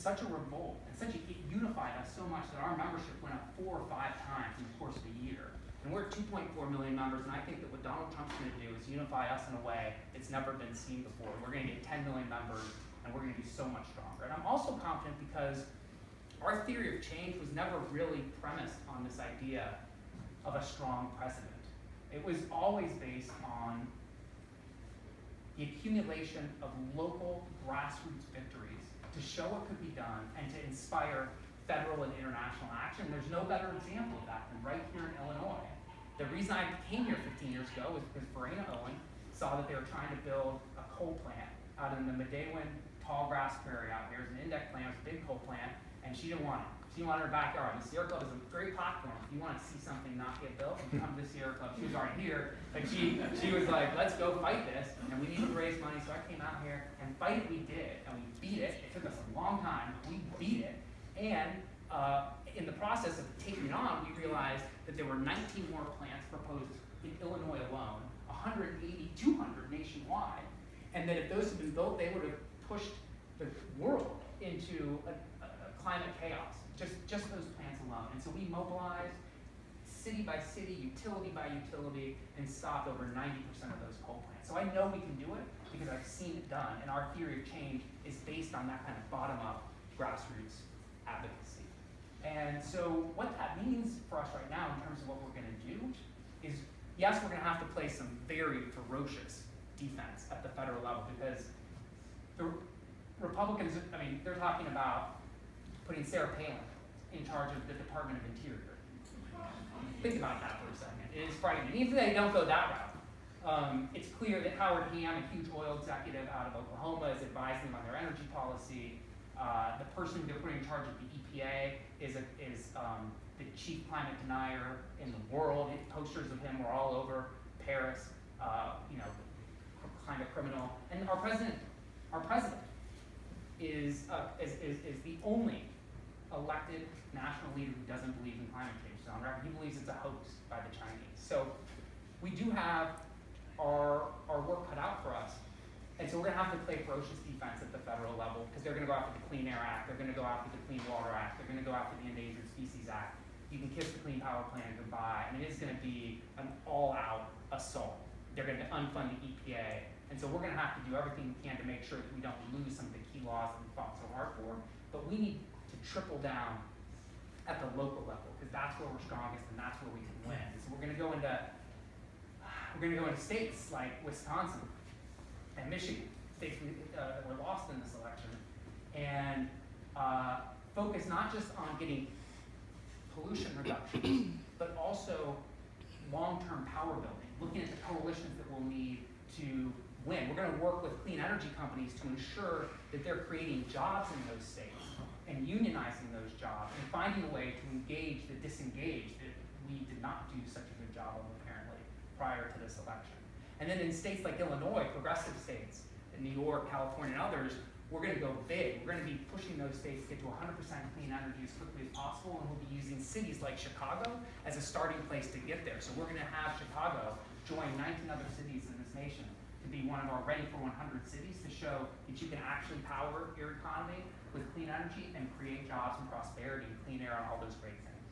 such a revolt, and it unified us so much that our membership went up 4 or 5 times in the course of a year. And we're at 2.4 million members, and I think that what Donald Trump's going to do is unify us in a way that's never been seen before. We're going to get 10 million members, and we're going to be so much stronger. And I'm also confident because our theory of change was never really premised on this idea of a strong president. It was always based on the accumulation of local grassroots victories to show what could be done and to inspire federal and international action. There's no better example of that than right here in Illinois. The reason I came here 15 years ago was because Verena Owen saw that they were trying to build a coal plant out in the Medewin tall grass prairie out here. It was an index plant, it was a big coal plant, and she didn't want it. She didn't want it in her backyard. The Sierra Club is a great platform. If you want to see something not get built, you come to the Sierra Club. She was already here, but she was like, let's go fight this, and we need to raise money, so I came out here, and fight it we did, and we beat it. It took us a long time, but we beat it, and in the process of taking it on, we realized that there were 19 more plants proposed in Illinois alone, 180, 200 nationwide, and that if those had been built, they would have pushed the world into a climate chaos, just those plants alone. And so we mobilized city by city, utility by utility, and stopped over 90% of those coal plants. So I know we can do it because I've seen it done, and our theory of change is based on that kind of bottom-up grassroots advocacy. And so what that means for us right now in terms of what we're going to do is, yes, we're going to have to play some very ferocious defense at the federal level because the Republicans, I mean, they're talking about putting Sarah Palin in charge of the Department of Interior. Think about that for a second. It is frightening. Even if they don't go that route, it's clear that Howard Ham, a huge oil executive out of Oklahoma, is advising them on their energy policy. The person they're putting in charge of the EPA is the chief climate denier in the world. Posters of him were all over Paris, climate criminal. And our president is the only elected national leader who doesn't believe in climate change. So on record, he believes it's a hoax by the Chinese. So we do have our work cut out for us. And so we're going to have to play ferocious defense at the federal level because they're going to go after the Clean Air Act, they're going to go after the Clean Water Act, they're going to go after the Endangered Species Act. You can kiss the Clean Power Plan goodbye. I mean, it's going to be an all-out assault. They're going to unfund the EPA. And so we're going to have to do everything we can to make sure that we don't lose some of the key laws that we fought so hard for. But we need to triple down at the local level because that's where we're strongest and that's where we can win. And so we're going to go into states like Wisconsin and Michigan, states that were lost in this election, and focus not just on getting pollution reduction, but also long-term power building, looking at the coalitions that we'll need to win. We're going to work with clean energy companies to ensure that they're creating jobs in those states and unionizing those jobs and finding a way to engage the disengaged that we did not do such a good job of apparently prior to this election. And then in states like Illinois, progressive states, in New York, California, and others, we're going to go big. We're going to be pushing those states to get to 100% clean energy as quickly as possible, and we'll be using cities like Chicago as a starting place to get there. So we're going to have Chicago join 19 other cities in this nation to be one of our Ready for 100 cities to show that you can actually power your economy with clean energy and create jobs and prosperity and clean air and all those great things.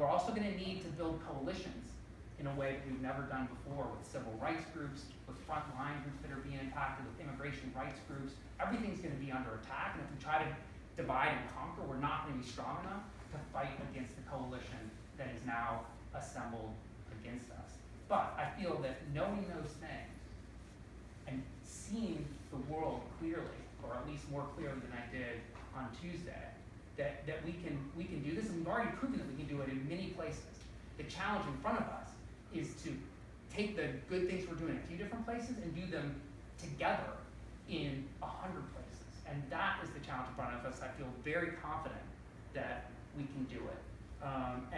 We're also going to need to build coalitions in a way that we've never done before with civil rights groups, with frontline groups that are being impacted, with immigration rights groups. Everything's going to be under attack, and if we try to divide and conquer, we're not going to be strong enough to fight against the coalition that is now assembled against us. But I feel that knowing those things and seeing the world clearly, or at least more clearly than I did on Tuesday, that we can do this, and we've already proven that we can do it in many places. The challenge in front of us is to take the good things we're doing in a few different places and do them together in 100 places. And that is the challenge in front of us. I feel very confident that we can do it. And